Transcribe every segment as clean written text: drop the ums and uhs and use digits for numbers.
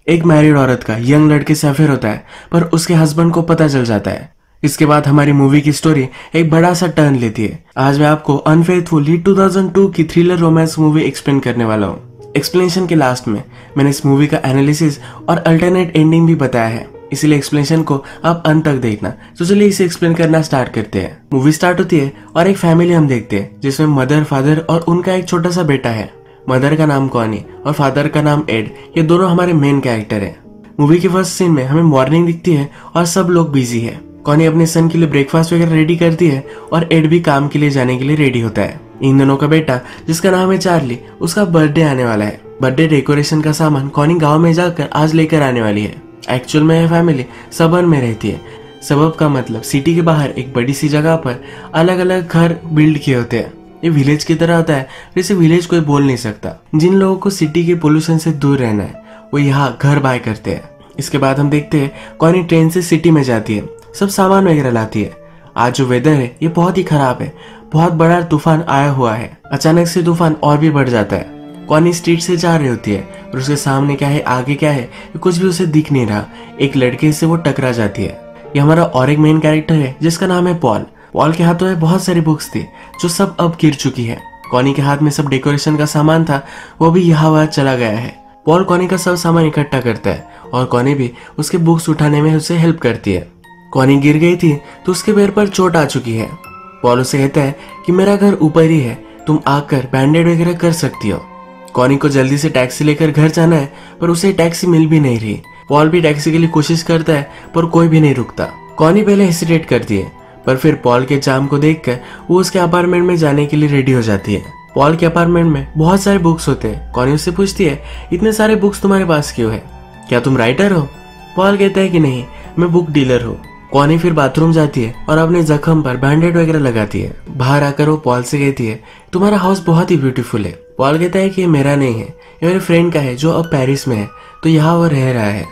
एक मैरिड औरत का यंग लड़के से अफेयर होता है, पर उसके हस्बैंड को पता चल जाता है। इसके बाद हमारी मूवी की स्टोरी एक बड़ा सा टर्न लेती है। आज मैं आपको अनफेथफुल 2002 की थ्रिलर रोमांस मूवी एक्सप्लेन करने वाला हूँ। एक्सप्लेनेशन के लास्ट में मैंने इस मूवी का एनालिसिस और अल्टरनेट एंडिंग भी बताया है, इसीलिए एक्सप्लेनेशन को आप अंत तक देखना। तो चलिए इसे एक्सप्लेन करना स्टार्ट करते हैं। मूवी स्टार्ट होती है और एक फैमिली हम देखते हैं जिसमें मदर, फादर और उनका एक छोटा सा बेटा है। मदर का नाम कॉनी और फादर का नाम एड। ये दोनों हमारे मेन कैरेक्टर हैं। मूवी के फर्स्ट सीन में हमें मॉर्निंग दिखती है और सब लोग बिजी है। कॉनी अपने सन के लिए ब्रेकफास्ट वगैरह रेडी करती है और एड भी काम के लिए जाने के लिए रेडी होता है। इन दोनों का बेटा जिसका नाम है चार्ली, उसका बर्थडे आने वाला है। बर्थडे डेकोरेशन का सामान कॉनी गाँव में जाकर आज लेकर आने वाली है। एक्चुअल में यह फैमिली सबर्ब में रहती है। सबर्ब का मतलब सिटी के बाहर एक बड़ी सी जगह पर अलग अलग घर बिल्ड किए होते हैं। ये विलेज की तरह होता है, जैसे विलेज कोई बोल नहीं सकता। जिन लोगों को सिटी के पोल्यूशन से दूर रहना है वो यहाँ घर बाय करते हैं। इसके बाद हम देखते हैं कॉनी ट्रेन से सिटी में जाती है, सब सामान वगैरह लाती है। आज जो वेदर है ये बहुत ही खराब है, बहुत बड़ा तूफान आया हुआ है। अचानक से तूफान और भी बढ़ जाता है। कॉनी स्ट्रीट से जा रही होती है और उसके सामने क्या है, आगे क्या है, कुछ भी उसे दिख नहीं रहा। एक लड़के से वो टकरा जाती है। ये हमारा और एक मेन कैरेक्टर है जिसका नाम है पॉल। पॉल के हाथों में बहुत सारी बुक्स थी जो सब अब गिर चुकी है। कॉनी के हाथ में सब डेकोरेशन का सामान था, वो भी यहाँ वहाँ चला गया है। पॉल कॉनी का सब सामान इकट्ठा करता है और कॉनी भी उसके बुक्स उठाने में उसे हेल्प करती है। कॉनी गिर गई थी तो उसके पैर पर चोट आ चुकी है। पॉल उसे कहता है कि मेरा घर ऊपर ही है, तुम आकर बैंडेड वगैरह कर सकती हो। कॉनी को जल्दी से टैक्सी लेकर घर जाना है, पर उसे टैक्सी मिल भी नहीं रही। पॉल भी टैक्सी के लिए कोशिश करता है पर कोई भी नहीं रुकता। कॉनी पहले हेसिटेट करती है, पर फिर पॉल के जाम को देखकर वो उसके अपार्टमेंट में जाने के लिए रेडी हो जाती है। पॉल के अपार्टमेंट में बहुत सारे बुक्स होते हैं। कॉनी उससे पूछती है, इतने सारे बुक्स तुम्हारे पास क्यों है? क्या तुम राइटर हो? पॉल कहता है कि नहीं, मैं बुक डीलर हूँ। कॉनी फिर बाथरूम जाती है और अपने जख्म पर बैंडेड वगैरह लगाती है। बाहर आकर वो पॉल से कहती है, तुम्हारा हाउस बहुत ही ब्यूटीफुल है। पॉल कहता है कि ये मेरा नहीं है, ये मेरे फ्रेंड का है जो अब पेरिस में है, तो यहाँ वो रह रहा है।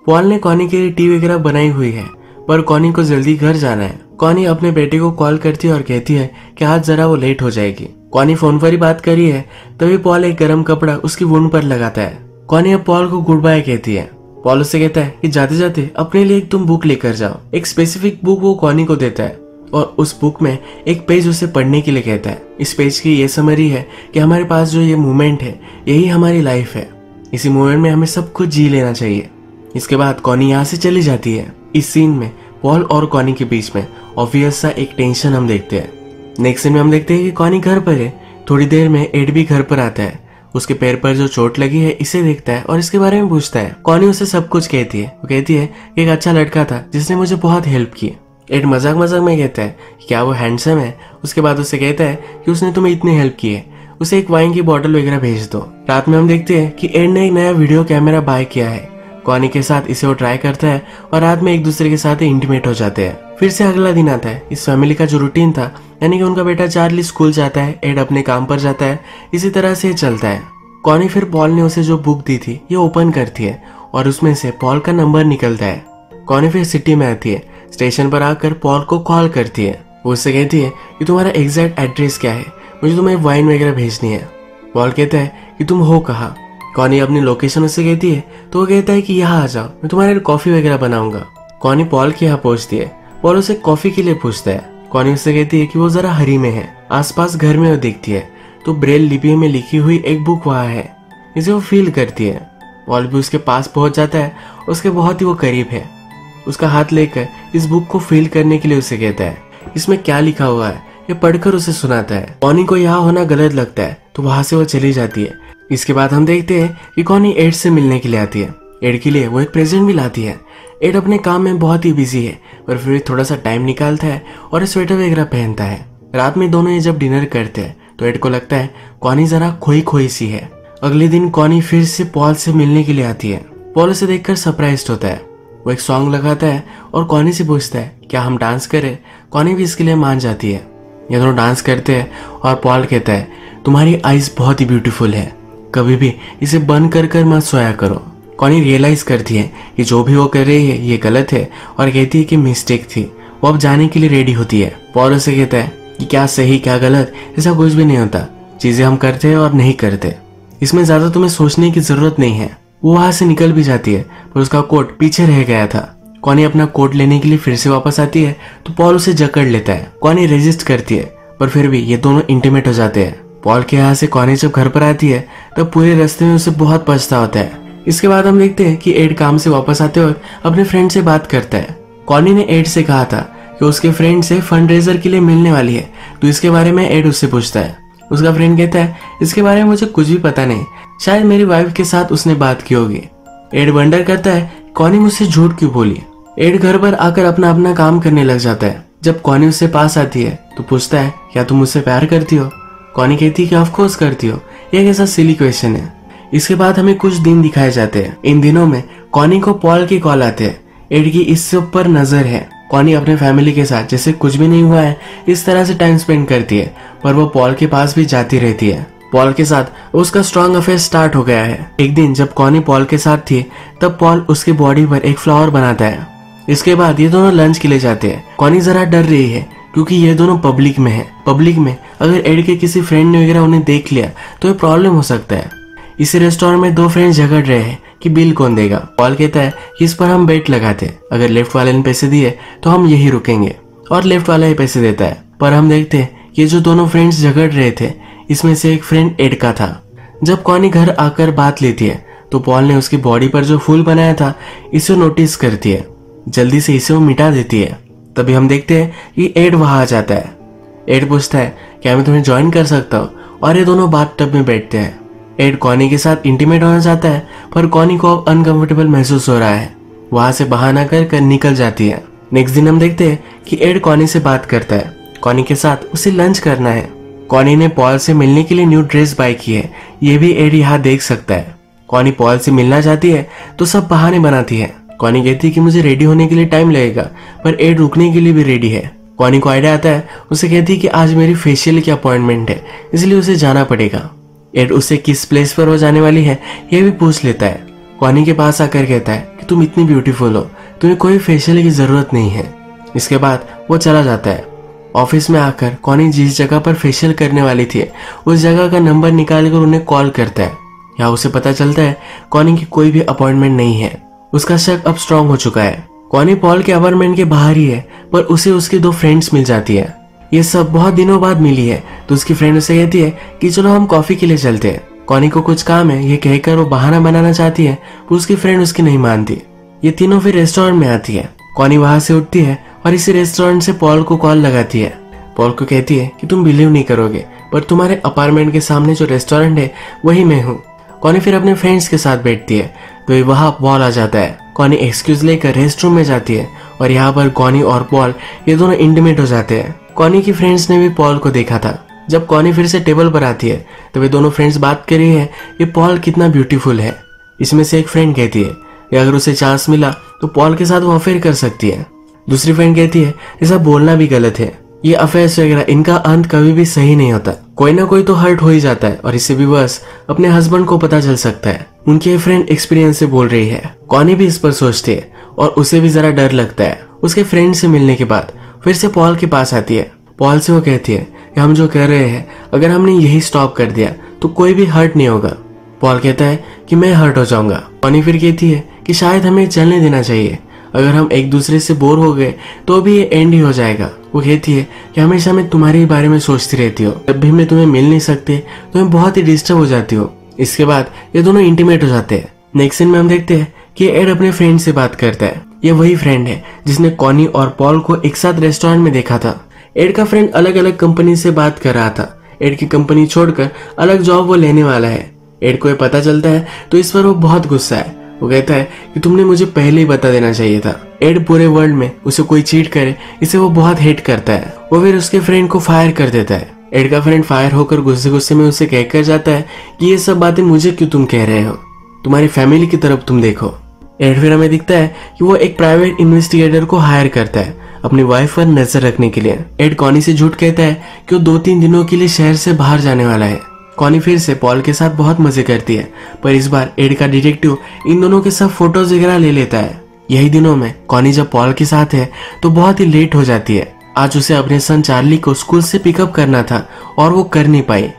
पॉल ने कॉनी के लिए टी वगैरह बनाई हुई है, पर कॉनी को जल्दी घर जाना है। कॉनी अपने बेटे को कॉल करती है और कहती है कि आज जरा वो लेट हो जाएगी। कॉनी फोन पर ही बात करी है, तभी पॉल एक गर्म कपड़ा उसकी वुंड पर लगाता है। कॉनी अब पॉल को गुड बाय कहती है। पॉल उससे कहता है कि जाते जाते अपने लिए तुम बुक लेकर जाओ। एक स्पेसिफिक बुक वो कॉनी को देता है और उस बुक में एक पेज उसे पढ़ने के लिए कहता है। इस पेज की ये समरी है कि हमारे पास जो ये मोमेंट है यही हमारी लाइफ है, इसी मोमेंट में हमें सब कुछ जी लेना चाहिए। इसके बाद कॉनी यहाँ से चली जाती है। इस सीन में पॉल और कॉनी के बीच में ऑब्वियस सा एक टेंशन हम देखते हैं। नेक्स्ट सीन में हम देखते हैं कि कॉनी घर पर है। थोड़ी देर में एड भी घर पर आता है। उसके पैर पर जो चोट लगी है इसे देखता है और इसके बारे में पूछता है। कॉनी उसे सब कुछ कहती है। वो कहती है कि एक अच्छा लड़का था जिसने मुझे बहुत हेल्प की। एड मजाक मजाक में कहता है कि क्या वो हैंडसम है। उसके बाद उससे कहता है कि उसने तुम्हें इतनी हेल्प की है, उसे एक वाइन की बोतल वगैरह भेज दो। रात में हम देखते हैं कि एड ने एक नया वीडियो कैमरा बाय किया है। कॉनी के साथ इसे वो ट्राई करता है और रात में एक दूसरे के साथ इंटीमेट हो जाते हैं। फिर से अगला दिन आता है। इस फैमिली का जो रूटीन था, यानी कि उनका बेटा चार्ली स्कूल जाता है, एड अपने काम पर जाता है, इसी तरह से चलता है। कॉनी फिर पॉल ने उसे जो बुक दी थी ये ओपन करती है और उसमें से पॉल का नंबर निकलता है। कॉनी फिर सिटी में आती है। स्टेशन पर आकर पॉल को कॉल करती है। वो उससे कहती है कि तुम्हारा एग्जैक्ट एड्रेस क्या है, मुझे तुम्हें वाइन वगैरह भेजनी है। पॉल कहता है कि तुम हो कहाँ। कॉनी अपनी लोकेशन उससे कहती है तो वो कहता है कि यहाँ आ जाओ, मैं तुम्हारे लिए कॉफी वगैरह बनाऊंगा। कॉनी पॉल के यहाँ पहुंचती है। पॉल उसे कॉफी के लिए पूछता है। कॉनी उससे कहती है कि वो जरा हरी में है। आसपास घर में वो देखती है तो ब्रेल लिपि में लिखी हुई एक बुक वहाँ है। इसे वो फील करती है। पॉल भी उसके पास पहुंच जाता है, उसके बहुत ही वो करीब है। उसका हाथ लेकर इस बुक को फील करने के लिए उसे कहता है इसमें क्या लिखा हुआ है ये पढ़कर उसे सुनाता है। कॉनी को यहाँ होना गलत लगता है तो वहां से वो चली जाती है। इसके बाद हम देखते हैं कि कॉनी एड से मिलने के लिए आती है। एड के लिए वो एक प्रेजेंट भी लाती है। एड अपने काम में बहुत ही बिजी है, पर फिर थोड़ा सा टाइम निकालता है और स्वेटर वगैरह पहनता है। रात में दोनों ये जब डिनर करते हैं तो एड को लगता है कॉनी जरा खोई खोई सी है। अगले दिन कॉनी फिर से पॉल से मिलने के लिए आती है। पॉल उसे देखकर सरप्राइज्ड होता है। वो एक सॉन्ग लगाता है और कॉनी से पूछता है क्या हम डांस करें। कॉनी भी इसके लिए मान जाती है। ये दोनों डांस करते हैं और पॉल कहता है तुम्हारी आईज बहुत ही ब्यूटीफुल है, कभी भी इसे बंद कर कर मत सोया करो। कॉनी रियलाइज करती है कि जो भी वो कर रही है ये गलत है और कहती है कि मिस्टेक थी। वो अब जाने के लिए रेडी होती है। पॉल उसे कहता है कि क्या सही क्या गलत ऐसा कुछ भी नहीं होता, चीजें हम करते हैं और नहीं करते, इसमें ज्यादा तुम्हें सोचने की जरूरत नहीं है। वो वहां से निकल भी जाती है, पर उसका कोट पीछे रह गया था। कॉनी अपना कोट लेने के लिए फिर से वापस आती है तो पॉल उसे जकड़ लेता है। कॉनी रेजिस्ट करती है, पर फिर भी ये दोनों इंटीमेट हो जाते हैं। पॉल के यहाँ से कॉनी जब घर पर आती है तब पूरे रास्ते में उसे बहुत पछता होता है। इसके बाद हम देखते हैं कि एड काम से वापस आते वक्त अपने फ्रेंड से बात करता है। कॉनी ने एड से कहा था कि उसके फ्रेंड से फंडरेजर के लिए मिलने वाली है, तो इसके बारे में एड उससे पूछता है। उसका फ्रेंड कहता है, इसके बारे में मुझे कुछ भी पता नहीं, शायद मेरी वाइफ के साथ उसने बात की होगी। एड वंडर करता है कॉनी मुझसे झूठ क्यों बोली। एड घर पर आकर अपना अपना काम करने लग जाता है। जब कॉनी उससे पास आती है तो पूछता है, क्या तुम मुझसे प्यार करती हो। कॉनी कहती है कि ऑफ कोर्स करती हो। यह कैसा सिली क्वेश्चन है। इसके बाद हमें कुछ दिन दिखाए जाते हैं। इन दिनों में कॉनी को पॉल की कॉल आते हैं। एड की इससे ऊपर नजर है। कॉनी अपने फैमिली के साथ जैसे कुछ भी नहीं हुआ है इस तरह से टाइम स्पेंड करती है, पर वो पॉल के पास भी जाती रहती है। पॉल के साथ उसका स्ट्रॉन्ग अफेयर स्टार्ट हो गया है। एक दिन जब कॉनी पॉल के साथ थी तब पॉल उसके बॉडी पर एक फ्लावर बनाता है। इसके बाद ये दोनों लंच के लिए जाते हैं। कॉनी जरा डर रही है क्योंकि ये दोनों पब्लिक में है। पब्लिक में अगर एड के किसी फ्रेंड ने वगैरह उन्हें देख लिया तो ये प्रॉब्लम हो सकता है। इसी रेस्टोरेंट में दो फ्रेंड्स झगड़ रहे हैं कि बिल कौन देगा। पॉल कहता है कि इस पर हम बेट लगाते, अगर लेफ्ट वाले ने पैसे दिए तो हम यही रुकेंगे, और लेफ्ट वाला ही पैसे देता है। पर हम देखते हैं कि जो दोनों फ्रेंड्स झगड़ रहे थे इसमें से एक फ्रेंड एड का था। जब कॉनी घर आकर बात लेती है तो पॉल ने उसकी बॉडी पर जो फूल बनाया था इसे नोटिस करती है। जल्दी से इसे वो मिटा देती है। तभी हम देखते हैं कि एड वहां आ जाता है। एड पूछता है, क्या मैं तुम्हें ज्वाइन कर सकता हूँ, और ये दोनों बाथटब में बैठते हैं। एड कॉनी के साथ इंटीमेट होना चाहता है, पर कॉनी को अब अनकंफर्टेबल महसूस हो रहा है। वहां से बहाना कर निकल जाती है। नेक्स्ट दिन हम देखते हैं कि एड कॉनी से बात करता है। कॉनी के साथ उसे लंच करना है। कॉनी ने पॉल से मिलने के लिए न्यू ड्रेस बाय की है, ये भी एड यहाँ देख सकता है। कॉनी पॉल से मिलना चाहती है तो सब बहाने बनाती है। कॉनी कहती है कि मुझे रेडी होने के लिए टाइम लगेगा, पर एड रुकने के लिए भी रेडी है। कॉनी को आइडिया आता है। उसे कहती है कि आज मेरी फेशियल की अपॉइंटमेंट है, इसलिए उसे जाना पड़ेगा। एड उससे किस प्लेस पर वो जाने वाली है यह भी पूछ लेता है। कॉनी के पास आकर कहता है कि तुम इतनी ब्यूटीफुल हो, तुम्हें कोई फेशियल की जरूरत नहीं है। इसके बाद वो चला जाता है। ऑफिस में आकर कॉनी जिस जगह पर फेशियल करने वाली थी उस जगह का नंबर निकालकर उन्हें कॉल करता है। यहाँ उसे पता चलता है कॉनी की कोई भी अपॉइंटमेंट नहीं है। उसका शक अब स्ट्रांग हो चुका है। कॉनी पॉल के अपार्टमेंट के बाहर ही है, पर उसे उसके दो फ्रेंड्स मिल जाती है। ये सब बहुत दिनों बाद मिली है, तो उसकी फ्रेंड उसे कहती है कि चलो हम कॉफी के लिए चलते हैं। कॉनी को कुछ काम है ये कहकर वो बहाना बनाना चाहती है, पर उसकी फ्रेंड उसकी नहीं मानती। ये तीनों फिर रेस्टोरेंट में आती है। कॉनी वहां से उठती है और इसी रेस्टोरेंट से पॉल को कॉल लगाती है। पॉल को कहती है कि तुम बिलीव नहीं करोगे, पर तुम्हारे अपार्टमेंट के सामने जो रेस्टोरेंट है वही मैं हूँ। कॉनी फिर अपने फ्रेंड्स के साथ बैठती है तो वहां पॉल आ जाता है। कॉनी एक्सक्यूज लेकर रेस्ट रूम में जाती है और यहाँ पर कॉनी और पॉल ये दोनों इंटीमेट हो जाते हैं। कॉनी की फ्रेंड्स ने भी पॉल को देखा था। जब कॉनी फिर से टेबल पर आती है तो वे दोनों फ्रेंड्स बात कर रही है ये पॉल कितना ब्यूटीफुल है। इसमें से एक फ्रेंड कहती है कि अगर उसे चांस मिला तो पॉल के साथ वो अफेयर कर सकती है। दूसरी फ्रेंड कहती है ऐसा बोलना भी गलत है, ये अफेयर्स वगैरह इनका अंत कभी भी सही नहीं होता, कोई ना कोई तो हर्ट हो ही जाता है, और इससे भी बस अपने हस्बैंड को पता चल सकता है। उनकी फ्रेंड एक्सपीरियंस से बोल रही है। कॉनी भी इस पर सोचती है और उसे भी जरा डर लगता है। उसके फ्रेंड से मिलने के बाद फिर से पॉल के पास आती है। पॉल से वो कहती है कि हम जो कर रहे हैं अगर हमने यही स्टॉप कर दिया तो कोई भी हर्ट नहीं होगा। पॉल कहता है कि मैं हर्ट हो जाऊंगा। कॉनी फिर कहती है कि शायद हमें चलने देना चाहिए, अगर हम एक दूसरे से बोर हो गए तो भी ये एंड ही हो जाएगा। वो कहती है कि हमेशा मैं तुम्हारे बारे में सोचती रहती हूँ, जब भी मैं तुम्हें मिल नहीं सकती तो मैं बहुत ही डिस्टर्ब हो जाती हूँ। इसके बाद ये दोनों इंटीमेट हो जाते हैं। नेक्स्ट सीन में हम देखते हैं कि एड अपने फ्रेंड से बात करता है। ये वही फ्रेंड है जिसने कॉनी और पॉल को एक साथ रेस्टोरेंट में देखा था। एड का फ्रेंड अलग अलग कंपनी से बात कर रहा था। एड की कंपनी छोड़कर अलग जॉब वो लेने वाला है। एड को ये पता चलता है तो इस पर वो बहुत गुस्सा है। वो कहता है कि तुमने मुझे पहले ही बता देना चाहिए था। एड पूरे वर्ल्ड में उसे कोई चीट करे इसे वो बहुत हेट करता है। वो फिर उसके फ्रेंड को फायर कर देता है। एड का फ्रेंड फायर होकर गुस्से गुस्से में उसे कहकर जाता है कि ये सब बातें मुझे क्यों तुम कह रहे हो, तुम्हारी फैमिली की तरफ तुम देखो। एड फिर हमें दिखता है कि वो एक प्राइवेट इन्वेस्टिगेटर को हायर करता है अपनी वाइफ पर नजर रखने के लिए। एड कॉनी से झूठ कहता है कि वो 2-3 दिनों के लिए शहर से बाहर जाने वाला है। कॉनी फिर से पॉल के साथ बहुत मजे करती है, पर इस बार एड का डिटेक्टिव इन दोनों के सब फोटोज वगैरह ले लेता है। यही दिनों में कॉनी जब पॉल के साथ है तो बहुत ही लेट हो जाती है। आज उसे अपने सन चार्ली को स्कूल से पिकअप करना था और वो कर नहीं पाई।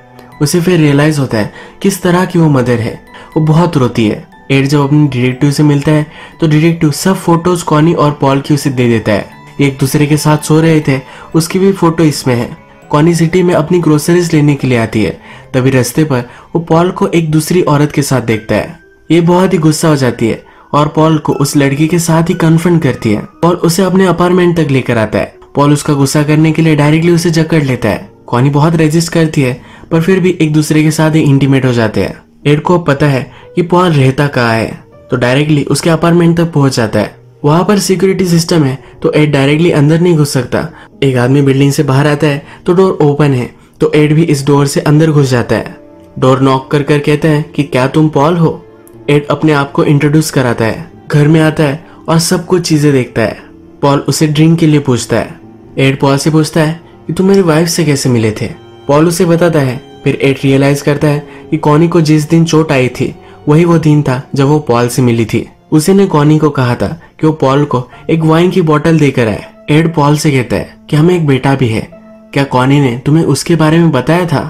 उसे फिर रियलाइज होता है किस तरह की वो मदर है। वो बहुत रोती है। एड जब अपने डिटेक्टिव से मिलता है तो डिटेक्टिव सब फोटोज कॉनी और पॉल की उसे दे देता है। एक दूसरे के साथ सो रहे थे, उसकी भी फोटो इसमें है। कॉनी सिटी में अपनी ग्रोसरीज लेने के लिए आती है, तभी रास्ते पर वो पॉल को एक दूसरी औरत के साथ देखता है। ये बहुत ही गुस्सा हो जाती है और पॉल को उस लड़की के साथ ही कन्फ्रंट करती है। पॉल उसे अपने अपार्टमेंट तक लेकर आता है। पॉल उसका गुस्सा करने के लिए डायरेक्टली उसे जकड़ लेता है। कॉनी बहुत रेजिस्ट करती है, पर फिर भी एक दूसरे के साथ ही इंटीमेट हो जाते हैं। एड को पता है कि पॉल रहता कहाँ है, तो डायरेक्टली उसके अपार्टमेंट तक पहुंच जाता है। वहां पर सिक्योरिटी सिस्टम है, तो एड डायरेक्टली अंदर नहीं घुस सकता। एक आदमी बिल्डिंग से बाहर आता है तो डोर ओपन है, तो एड भी इस डोर से अंदर घुस जाता है। डोर नॉक कर कर कहता है कि क्या तुम पॉल हो। एड अपने आप को इंट्रोड्यूस कराता है, घर में आता है और सब कुछ चीजें देखता है। पॉल उसे ड्रिंक के लिए पूछता है। एड पॉल से पूछता है कि तुम मेरी वाइफ से कैसे मिले थे। पॉल उसे बताता है। फिर एड रियलाइज करता है कि कॉनी को जिस दिन चोट आई थी वही वो दिन था जब वो पॉल से मिली थी। उसी ने कॉनी को कहा था कि वो पॉल को एक वाइन की बोतल देकर आए। एड पॉल से कहता है कि हमें एक बेटा भी है, क्या कॉनी ने तुम्हें उसके बारे में बताया था।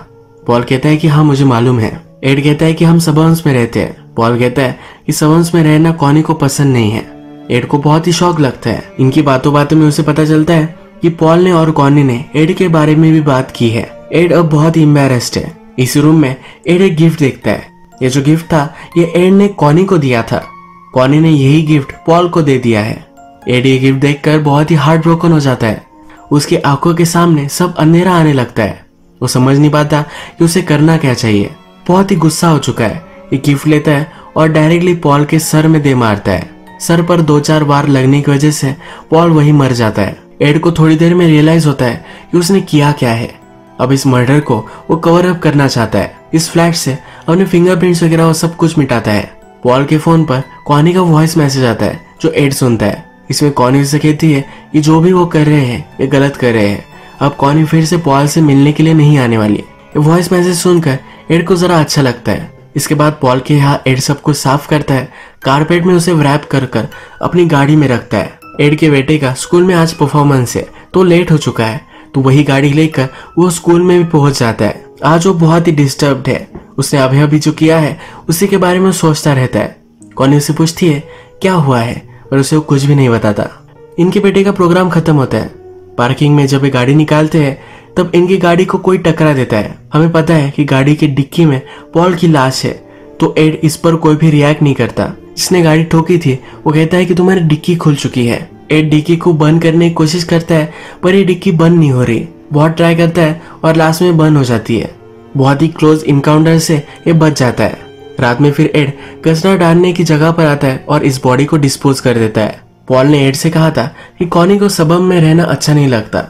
पॉल कहता है कि हाँ मुझे मालूम है। एड कहता है कि हम सबर्ब्स में रहते हैं। पॉल कहता है कि सबर्ब्स में रहना कॉनी को पसंद नहीं है। एड को बहुत ही शौक लगता है। इनकी बातों बातों में उसे पता चलता है कि पॉल ने और कॉनी ने एड के बारे में भी बात की है। एड अब बहुत ही एम्बैरेस्ड है। इस रूम में एड एक गिफ्ट देखता है। ये जो गिफ्ट था ये एड ने कॉनी को दिया था। कॉनी ने यही गिफ्ट पॉल को दे दिया है। एड ये गिफ्ट देखकर बहुत ही हार्ट ब्रोकन हो जाता है। उसकी आंखों के सामने सब अंधेरा आने लगता है। वो समझ नहीं पाता कि उसे करना क्या चाहिए। बहुत ही गुस्सा हो चुका है। ये गिफ्ट लेता है और डायरेक्टली पॉल के सर में दे मारता है। सर पर 2-4 बार लगने की वजह से पॉल वही मर जाता है। एड को थोड़ी देर में रियलाइज होता है कि उसने किया क्या है। अब इस मर्डर को वो कवर अप करना चाहता है। इस फ्लैट से अपने फिंगरप्रिंट्स वगैरह वो सब कुछ मिटाता है। पॉल के फोन पर कॉनी का वॉइस मैसेज आता है जो एड सुनता है। इसमें कॉनी उसे कहती है कि जो भी वो कर रहे हैं ये गलत कर रहे हैं। अब कॉनी फिर से पॉल से मिलने के लिए नहीं आने वाली। ये वॉइस मैसेज सुनकर एड को जरा अच्छा लगता है। इसके बाद पॉल के यहाँ एड सब कुछ साफ करता है। कारपेट में उसे रैप कर कर अपनी गाड़ी में रखता है। एड के बेटे का स्कूल में आज परफॉर्मेंस है तो लेट हो चुका है, तो वही गाड़ी लेकर वो स्कूल में भी पहुंच जाता है। आज वो बहुत ही डिस्टर्ब्ड है। उसने अभी अभी जो किया है उसी के बारे में सोचता रहता है। कॉनी उसे पूछती है क्या हुआ है, पर उसे वो कुछ भी नहीं बताता। इनके बेटे का प्रोग्राम खत्म होता है। पार्किंग में जब ये गाड़ी निकालते हैं तब इनकी गाड़ी को कोई टकरा देता है। हमें पता है कि गाड़ी की डिक्की में पॉल की लाश है, तो एड इस पर कोई भी रिएक्ट नहीं करता। जिसने गाड़ी ठोकी थी वो कहता है कि तुम्हारी डिक्की खुल चुकी है। एड डिक्की को बंद करने की कोशिश करता है, पर ये डिक्की बंद नहीं हो रही। बहुत ट्राई करता है और लास्ट में बंद हो जाती है। बहुत ही क्लोज इनकाउंटर से ये बच जाता है। रात में फिर एड कचरा डालने की जगह पर आता है और इस बॉडी को डिस्पोज कर देता है। पॉल ने एड से कहा था कि कॉनी को सबब में रहना अच्छा नहीं लगता,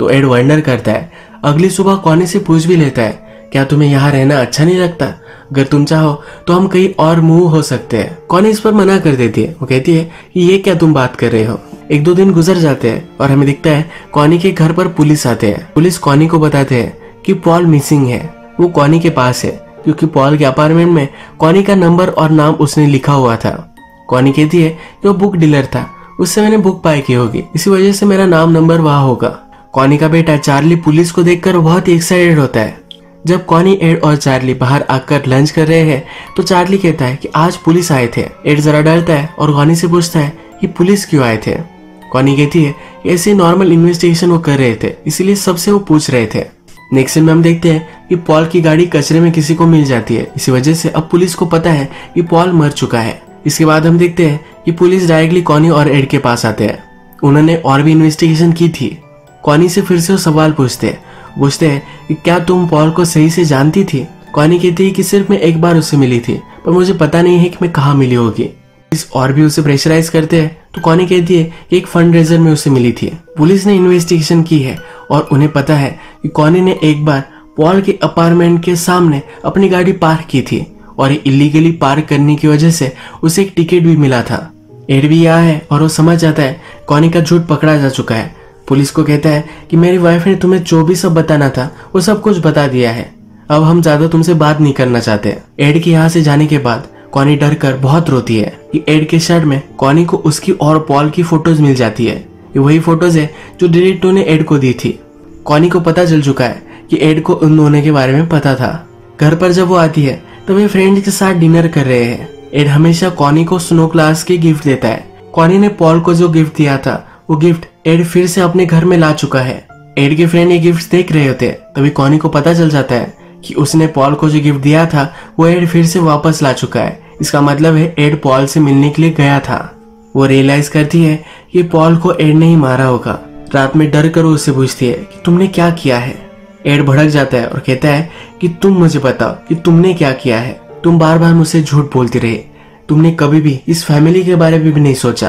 तो एड वंडर करता है। अगली सुबह कॉनी से पूछ भी लेता है क्या तुम्हें यहाँ रहना अच्छा नहीं लगता, अगर तुम चाहो तो हम कहीं और मूव हो सकते हैं। कॉनी इस पर मना कर देती है। वो कहती है कि ये क्या तुम बात कर रहे हो। 1-2 दिन गुजर जाते हैं और हमें दिखता है कॉनी के घर पर पुलिस आते हैं। पुलिस कॉनी को बताते हैं कि पॉल मिसिंग है। वो कॉनी के पास है क्योंकि पॉल के अपार्टमेंट में कॉनी का नंबर और नाम उसने लिखा हुआ था। कॉनी कहती है कि वो बुक डीलर था, उससे मैंने बुक पाई की होगी, इसी वजह से मेरा नाम नंबर वहां होगा। कॉनी का बेटा चार्ली पुलिस को देखकर बहुत ही एक्साइटेड होता है। जब कॉनी, एड और चार्ली बाहर आकर लंच कर रहे हैं तो चार्ली कहता है कि आज पुलिस आए थे। एड जरा डरता है और कॉनी से पूछता है कि पुलिस क्यों आए थे। कॉनी कहती है ऐसे नॉर्मल इन्वेस्टिगेशन वो कर रहे थे, इसीलिए सबसे वो पूछ रहे थे। नेक्स्ट सीन में हम देखते हैं कि पॉल की गाड़ी कचरे में किसी को मिल जाती है। इसी वजह से अब पुलिस को पता है कि पॉल मर चुका है। इसके बाद हम देखते हैं कि पुलिस डायरेक्टली कॉनी और एड के पास आते हैं। उन्होंने और भी इन्वेस्टिगेशन की थी। कॉनी से फिर से वो सवाल पूछते हैं कि क्या तुम पॉल को सही से जानती थी। कॉनी कहती है कि सिर्फ मैं एक बार उससे मिली थी, पर मुझे पता नहीं है कि मैं कहाँ मिली होगी। पुलिस और भी उसे प्रेशराइज करते हैं तो कॉनी कहती है कि एक फंड रेजर में उसे मिली थी। पुलिस ने इन्वेस्टिगेशन की है और उन्हें पता है कि कॉनी ने एक बार पॉल के अपार्टमेंट के सामने अपनी गाड़ी पार्क की थी और इलीगली पार्क करने की वजह से उसे एक टिकट भी मिला था। एड भी यहाँ है और वो समझ जाता है कॉनी का झूठ पकड़ा जा चुका है। पुलिस को कहता है कि मेरी वाइफ ने तुम्हें जो भी सब बताना था वो सब कुछ बता दिया है, अब हम ज्यादा तुमसे बात नहीं करना चाहते। एड के यहाँ से जाने के बाद कॉनी डर कर बहुत रोती है कि एड के शर्ट में कॉनी को उसकी और पॉल की फोटोज मिल जाती है। ये वही फोटोज है जो डिटेक्टिव ने एड को दी थी। कॉनी को पता चल चुका है कि एड को उन दोनों के बारे में पता था। घर पर जब वो आती है तो वे फ्रेंड्स के साथ डिनर कर रहे हैं। एड हमेशा कॉनी को स्नो ग्लास के गिफ्ट देता है। कॉनी ने पॉल को जो गिफ्ट दिया था वो गिफ्ट एड फिर से अपने घर में ला चुका है। एड के फ्रेंड ये गिफ्ट देख रहे होते हैं, तभी कॉनी को पता चल जाता है कि उसने पॉल को जो गिफ्ट दिया था वो एड फिर से वापस ला चुका है। इसका मतलब है एड पॉल से मिलने के लिए गया था। वो रियलाइज करती है कि पॉल को एड ने ही मारा होगा। रात में डर कर उससे पूछती है कि तुमने क्या किया है। एड भड़क जाता है और कहता है कि तुम मुझे बताओ कि तुमने क्या किया है। तुम बार बार मुझसे झूठ बोलती रहे, तुमने कभी भी इस फैमिली के बारे में भी नहीं सोचा।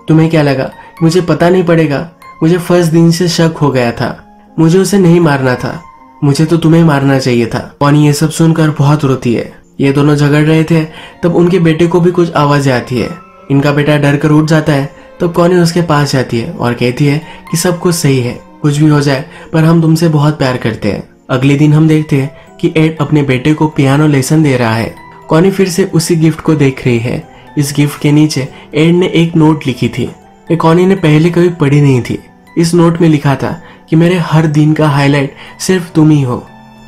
तुम्हें क्या लगा मुझे पता नहीं पड़ेगा? मुझे फर्स्ट दिन से शक हो गया था, मुझे उसे नहीं मारना था, मुझे तो तुम्हें मारना चाहिए था। कॉनी ये सब सुनकर बहुत रोती है। ये दोनों झगड़ रहे थे, तब उनके बेटे को भी कुछ आवाजें आती है। इनका बेटा डर कर उठ जाता है, तब कॉनी उसके पास जाती है और कहती है कि सब कुछ सही है, कुछ भी हो जाए पर हम तुमसे बहुत प्यार करते हैं। अगले दिन हम देखते हैं कि एड अपने बेटे को पियानो लेसन दे रहा है। कॉनी फिर से उसी गिफ्ट को देख रही है। इस गिफ्ट के नीचे एड ने एक नोट लिखी थी। ये कॉनी ने पहले कभी पढ़ी नहीं थी। इस नोट में लिखा था कि मेरे हर दिन का हाईलाइट सिर्फ तुम ही हो,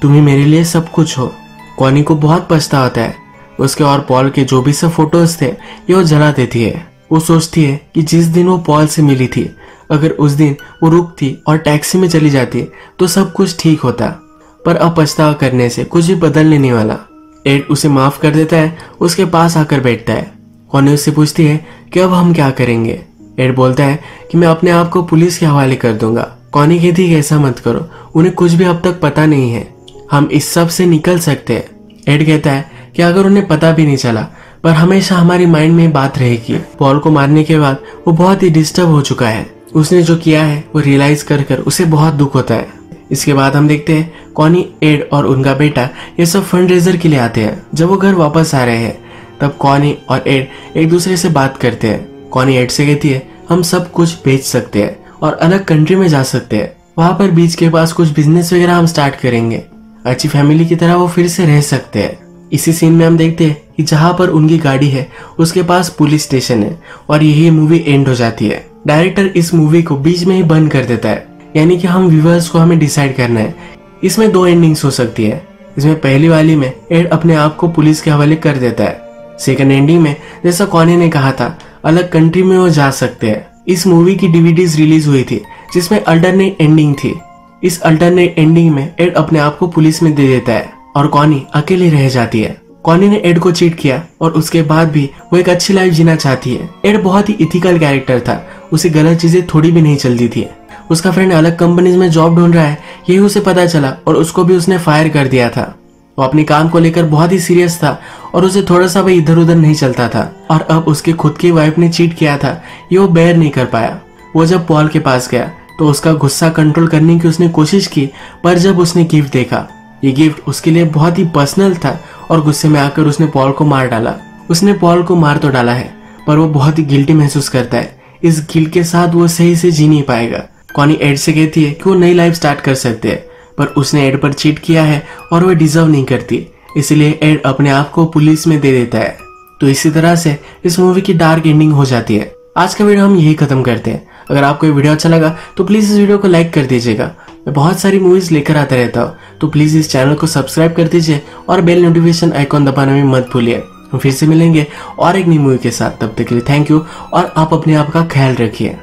तुम ही मेरे लिए सब कुछ हो। कॉनी को बहुत पछतावा होता है। उसके और पॉल के जो भी सब फोटोज थे ये वो जला देती है। वो सोचती है कि जिस दिन वो पॉल से मिली थी, अगर उस दिन वो रुकती और टैक्सी में चली जाती तो सब कुछ ठीक होता, पर अब पछतावा करने से कुछ भी बदलने नहीं वाला। एड उसे माफ कर देता है, उसके पास आकर बैठता है। कॉनी उससे पूछती है कि अब हम क्या करेंगे। एड बोलता है कि मैं अपने आप को पुलिस के हवाले कर दूंगा। कॉनी कहती है ऐसा मत करो, उन्हें कुछ भी अब तक पता नहीं है, हम इस सब से निकल सकते हैं। एड कहता है कि अगर उन्हें पता भी नहीं चला पर हमेशा हमारी माइंड में बात रहेगी। पॉल को मारने के बाद वो बहुत ही डिस्टर्ब हो चुका है। उसने जो किया है वो रियलाइज कर कर उसे बहुत दुख होता है। इसके बाद हम देखते हैं कॉनी, एड और उनका बेटा ये सब फंड रेजर के लिए आते हैं। जब वो घर वापस आ रहे हैं तब कॉनी और एड एक दूसरे से बात करते हैं। कॉनी एड से कहती है हम सब कुछ बेच सकते हैं और अलग कंट्री में जा सकते हैं, वहां पर बीच के पास कुछ बिजनेस वगैरह हम स्टार्ट करेंगे, अच्छी फैमिली की तरह वो फिर से रह सकते हैं। इसी सीन में हम देखते हैं कि जहां पर उनकी गाड़ी है उसके पास पुलिस स्टेशन है और यही मूवी एंड हो जाती है। डायरेक्टर इस मूवी को बीच में ही बंद कर देता है, यानी कि हम व्यूअर्स को हमें डिसाइड करना है। इसमें दो एंडिंग्स हो सकती है। इसमें पहली वाली में एड अपने आप को पुलिस के हवाले कर देता है। सेकंड एंडिंग में जैसा कॉनी ने कहा था अलग कंट्री में वो जा सकते हैं। इस मूवी की डीवीडीज रिलीज हुई थी जिसमें अल्टरनेट एंडिंग थी। इस अल्टरनेट एंडिंग में एड अपने आप को पुलिस में दे देता है और कॉनी अकेली रह जाती है। कॉनी ने एड को चीट किया और उसके बाद भी वो एक अच्छी लाइफ जीना चाहती है। एड बहुत ही इथिकल कैरेक्टर था, उसे गलत चीजें थोड़ी भी नहीं चलती थी। उसका फ्रेंड अलग कंपनीज में जॉब ढूंढ रहा है, यही उसे पता चला और उसको भी उसने फायर कर दिया था। वो अपने काम को लेकर बहुत ही सीरियस था और उसे थोड़ा सा भी इधर उधर नहीं चलता था। और अब उसके खुद की वाइफ ने चीट किया था, ये वो बेयर नहीं कर पाया। वो जब पॉल के पास गया तो उसका गुस्सा कंट्रोल करने की उसने कोशिश की, पर जब उसने गिफ्ट देखा, ये गिफ्ट उसके लिए बहुत ही पर्सनल था और गुस्से में आकर उसने पॉल को मार डाला। उसने पॉल को मार तो डाला है पर वो बहुत ही गिल्टी महसूस करता है। इस गिल्ट के साथ वो सही से जी नहीं पाएगा। कॉनी एड से कहती है कि वो नई लाइफ स्टार्ट कर सकते हैं, पर उसने एड पर चीट किया है और वो डिजर्व नहीं करती, इसलिए एड अपने आप को पुलिस में दे देता है। तो इसी तरह से इस मूवी की डार्क एंडिंग हो जाती है। आज का वीडियो हम यही खत्म करते हैं। अगर आपको ये वीडियो अच्छा लगा तो प्लीज इस वीडियो को लाइक कर दीजिएगा। मैं बहुत सारी मूवीज लेकर आता रहता हूँ, तो प्लीज इस चैनल को सब्सक्राइब कर दीजिए और बेल नोटिफिकेशन आइकॉन दबाना भी मत भूलिए। हम फिर से मिलेंगे और एक नई मूवी के साथ, तब तक के लिए थैंक यू और आप अपने आप का ख्याल रखिए।